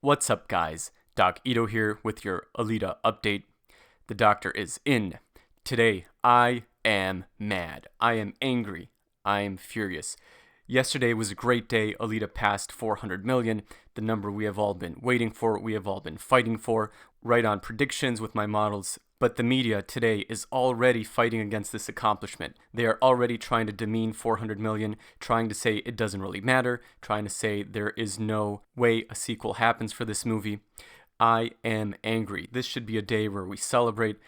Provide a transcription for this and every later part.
What's up, guys? Doc Ito here with your Alita update. The doctor is in. Today, I am mad. I am angry. I am furious. Yesterday was a great day. Alita passed 400 million, the number we have all been waiting for, we have all been fighting for. Right on predictions with my models. But the media today is already fighting against this accomplishment. They are already trying to demean 400 million, trying to say it doesn't really matter, trying to say there is no way a sequel happens for this movie. I am angry. This should be a day where we celebrate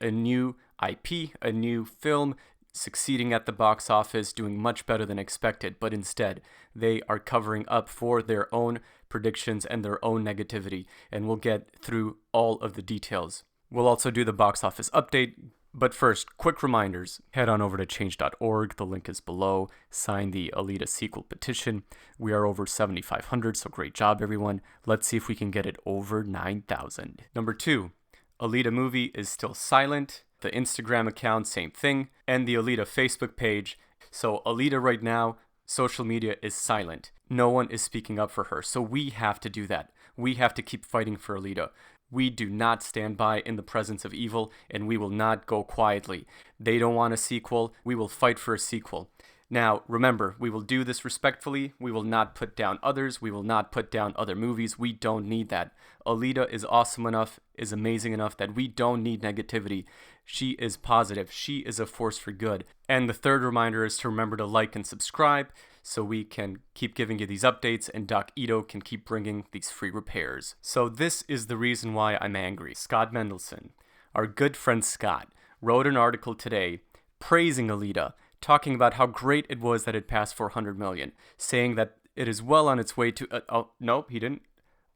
a new IP, a new film, succeeding at the box office, doing much better than expected, but instead they are covering up for their own predictions and their own negativity, and we'll get through all of the details. We'll also do the box office update, but first, quick reminders. Head on over to change.org, the link is below. Sign the Alita sequel petition. We are over 7,500, so great job everyone. Let's see if we can get it over 9,000. Number 2, Alita movie is still silent. The Instagram account, same thing. And the Alita Facebook page. So Alita right now, social media is silent. No one is speaking up for her, so we have to do that. We have to keep fighting for Alita. We do not stand by in the presence of evil, and we will not go quietly. They don't want a sequel. We will fight for a sequel. Now, remember, we will do this respectfully. We will not put down others. We will not put down other movies. We don't need that. Alita is awesome enough, is amazing enough that we don't need negativity. She is positive. She is a force for good. And the third reminder is to remember to like and subscribe so we can keep giving you these updates and Doc Ito can keep bringing these free repairs. So this is the reason why I'm angry. Scott Mendelson, our good friend Scott, wrote an article today praising Alita, talking about how great it was that it passed 400 million, saying that it is well on its way to... nope, he didn't.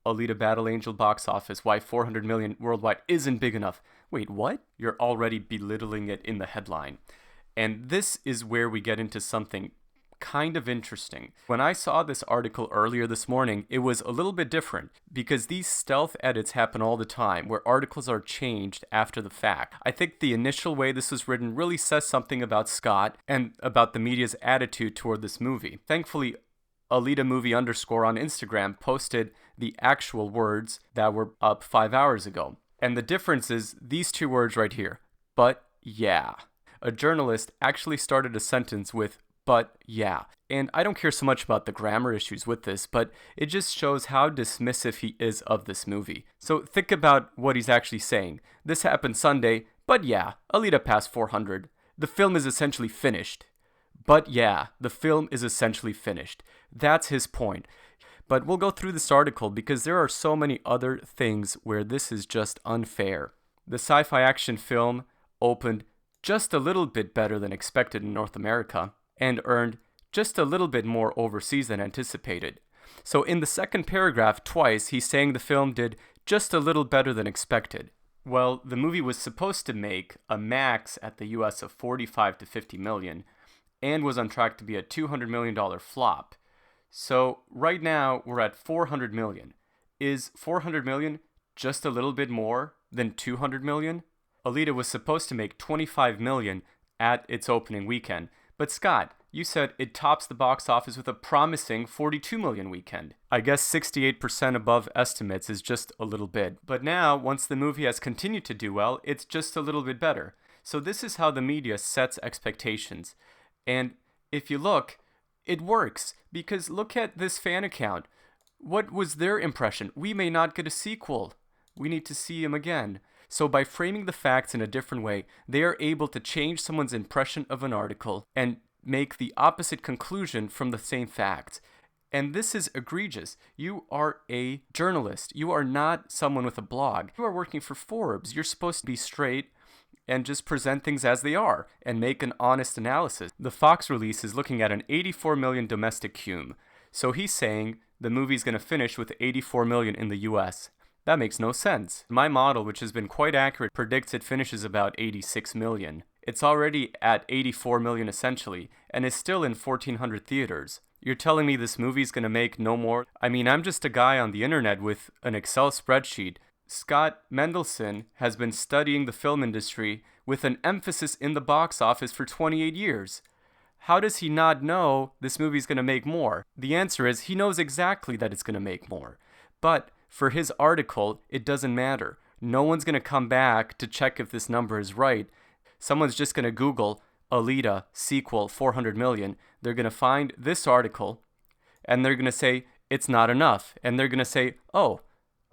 Alita Battle Angel box office, why 400 million worldwide isn't big enough. Wait, what? You're already belittling it in the headline. And this is where we get into something kind of interesting. When I saw this article earlier this morning, it was a little bit different because these stealth edits happen all the time where articles are changed after the fact. I think the initial way this was written really says something about Scott and about the media's attitude toward this movie. Thankfully, Alita Movie _ on Instagram posted the actual words that were up 5 hours ago. And the difference is these two words right here. But yeah. A journalist actually started a sentence with but yeah. And I don't care so much about the grammar issues with this, but it just shows how dismissive he is of this movie. So think about what he's actually saying. This happened Sunday, but yeah, Alita passed 400. The film is essentially finished. But yeah, the film is essentially finished. That's his point. But we'll go through this article because there are so many other things where this is just unfair. The sci-fi action film opened just a little bit better than expected in North America and earned just a little bit more overseas than anticipated. So in the second paragraph, twice, he's saying the film did just a little better than expected. Well, the movie was supposed to make a max at the US of 45 to 50 million and was on track to be a $200 million flop. So right now, we're at 400 million. Is 400 million just a little bit more than 200 million? Alita was supposed to make 25 million at its opening weekend. But Scott, you said it tops the box office with a promising 42 million weekend. I guess 68% above estimates is just a little bit. But now, once the movie has continued to do well, it's just a little bit better. So this is how the media sets expectations. And if you look, it works. Because look at this fan account. What was their impression? We may not get a sequel. We need to see him again. So by framing the facts in a different way, they are able to change someone's impression of an article and make the opposite conclusion from the same facts. And this is egregious. You are a journalist. You are not someone with a blog. You are working for Forbes. You're supposed to be straight and just present things as they are and make an honest analysis. The Fox release is looking at an 84 million domestic cum. So he's saying the movie's going to finish with 84 million in the US. That makes no sense. My model, which has been quite accurate, predicts it finishes about 86 million. It's already at 84 million essentially, and is still in 1,400 theaters. You're telling me this movie's gonna make no more? I mean, I'm just a guy on the internet with an Excel spreadsheet. Scott Mendelson has been studying the film industry with an emphasis in the box office for 28 years. How does he not know this movie's gonna make more? The answer is he knows exactly that it's gonna make more. But for his article, it doesn't matter. No one's going to come back to check if this number is right. Someone's just going to Google Alita sequel 400 million. They're going to find this article and they're going to say it's not enough. And they're going to say, oh,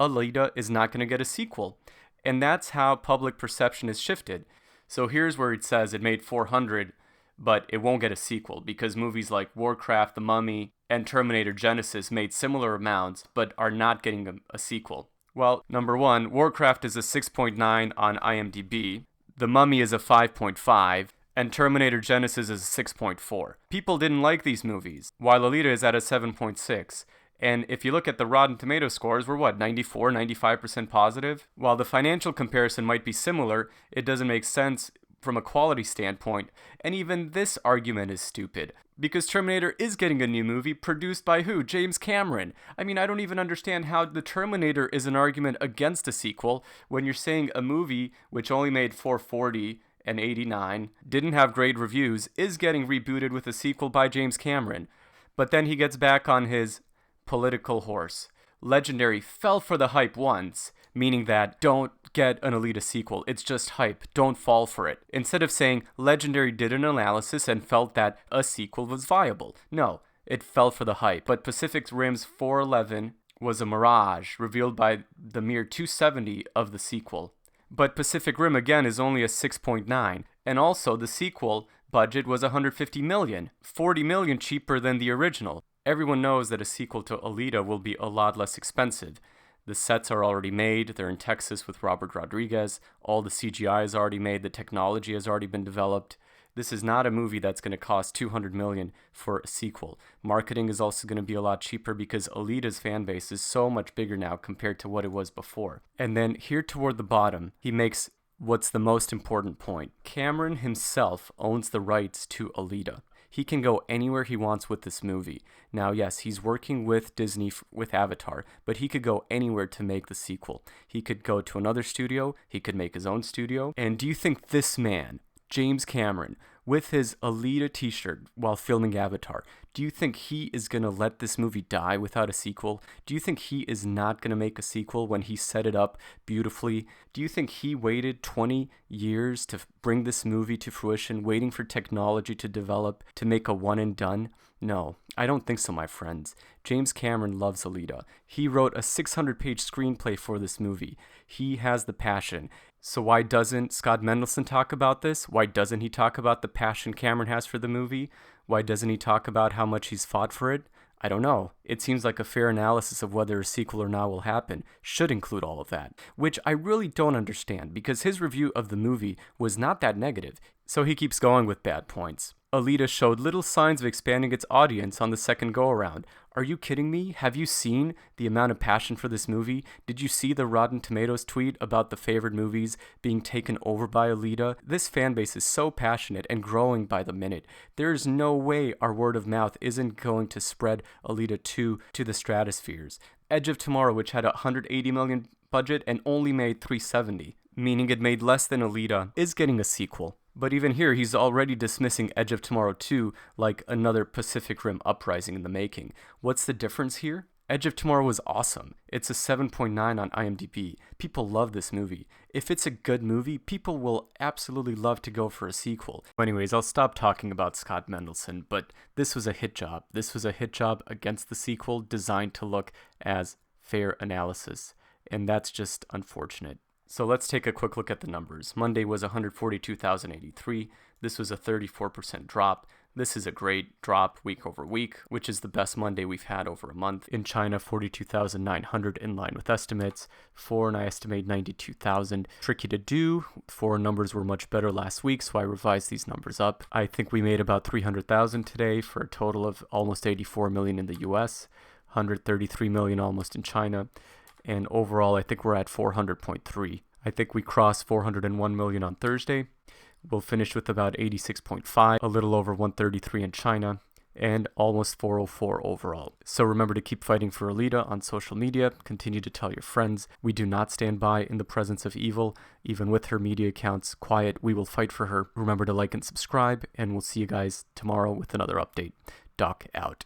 Alita is not going to get a sequel. And that's how public perception is shifted. So here's where it says it made 400, but it won't get a sequel because movies like Warcraft, The Mummy, and Terminator Genisys made similar amounts, but are not getting a sequel. Well, number one, Warcraft is a 6.9 on IMDb, The Mummy is a 5.5, and Terminator Genisys is a 6.4. People didn't like these movies, while Alita is at a 7.6. And if you look at the Rotten Tomato scores, we're 94, 95% positive? While the financial comparison might be similar, it doesn't make sense from a quality standpoint. And even this argument is stupid. Because Terminator is getting a new movie produced by who? James Cameron. I mean, I don't even understand how the Terminator is an argument against a sequel when you're saying a movie which only made 440 and 89, didn't have great reviews, is getting rebooted with a sequel by James Cameron. But then he gets back on his political horse. Legendary fell for the hype once, meaning that don't get an Alita sequel, it's just hype, don't fall for it. Instead of saying Legendary did an analysis and felt that a sequel was viable. No, it fell for the hype. But Pacific Rim's 411 was a mirage, revealed by the mere 270 of the sequel. But Pacific Rim again is only a 6.9, and also the sequel budget was $150 million, $40 million cheaper than the original. Everyone knows that a sequel to Alita will be a lot less expensive. The sets are already made, they're in Texas with Robert Rodriguez, all the CGI is already made, the technology has already been developed. This is not a movie that's going to cost $200 million for a sequel. Marketing is also going to be a lot cheaper because Alita's fan base is so much bigger now compared to what it was before. And then here toward the bottom, he makes what's the most important point. Cameron himself owns the rights to Alita. He can go anywhere he wants with this movie. Now, yes, he's working with Disney with Avatar, but he could go anywhere to make the sequel. He could go to another studio, he could make his own studio. And do you think this man, James Cameron, with his Alita t-shirt while filming Avatar, do you think he is going to let this movie die without a sequel? Do you think he is not going to make a sequel when he set it up beautifully? Do you think he waited 20 years to bring this movie to fruition, waiting for technology to develop to make a one and done? No, I don't think so, my friends. James Cameron loves Alita. He wrote a 600-page screenplay for this movie. He has the passion. So why doesn't Scott Mendelson talk about this? Why doesn't he talk about the passion Cameron has for the movie? Why doesn't he talk about how much he's fought for it? I don't know. It seems like a fair analysis of whether a sequel or not will happen should include all of that, which I really don't understand because his review of the movie was not that negative, so he keeps going with bad points. Alita showed little signs of expanding its audience on the second go-around. Are you kidding me? Have you seen the amount of passion for this movie? Did you see the Rotten Tomatoes tweet about the favorite movies being taken over by Alita? This fanbase is so passionate and growing by the minute. There's no way our word of mouth isn't going to spread Alita 2 to the stratospheres. Edge of Tomorrow, which had a $180 million budget and only made $370, meaning it made less than Alita, is getting a sequel. But even here, he's already dismissing Edge of Tomorrow 2 like another Pacific Rim uprising in the making. What's the difference here? Edge of Tomorrow was awesome. It's a 7.9 on IMDb. People love this movie. If it's a good movie, people will absolutely love to go for a sequel. Anyways, I'll stop talking about Scott Mendelson, but this was a hit job. This was a hit job against the sequel designed to look as fair analysis, and that's just unfortunate. So let's take a quick look at the numbers. Monday was 142,083. This was a 34% drop. This is a great drop week over week, which is the best Monday we've had over a month. In China, 42,900 in line with estimates. Foreign, I estimate 92,000. Tricky to do. Foreign numbers were much better last week, so I revised these numbers up. I think we made about 300,000 today for a total of almost 84 million in the US, 133 million almost in China. And overall, I think we're at 400.3. I think we crossed 401 million on Thursday. We'll finish with about 86.5, a little over 133 in China, and almost 404 overall. So remember to keep fighting for Alita on social media. Continue to tell your friends. We do not stand by in the presence of evil. Even with her media accounts quiet, we will fight for her. Remember to like and subscribe, and we'll see you guys tomorrow with another update. Doc out.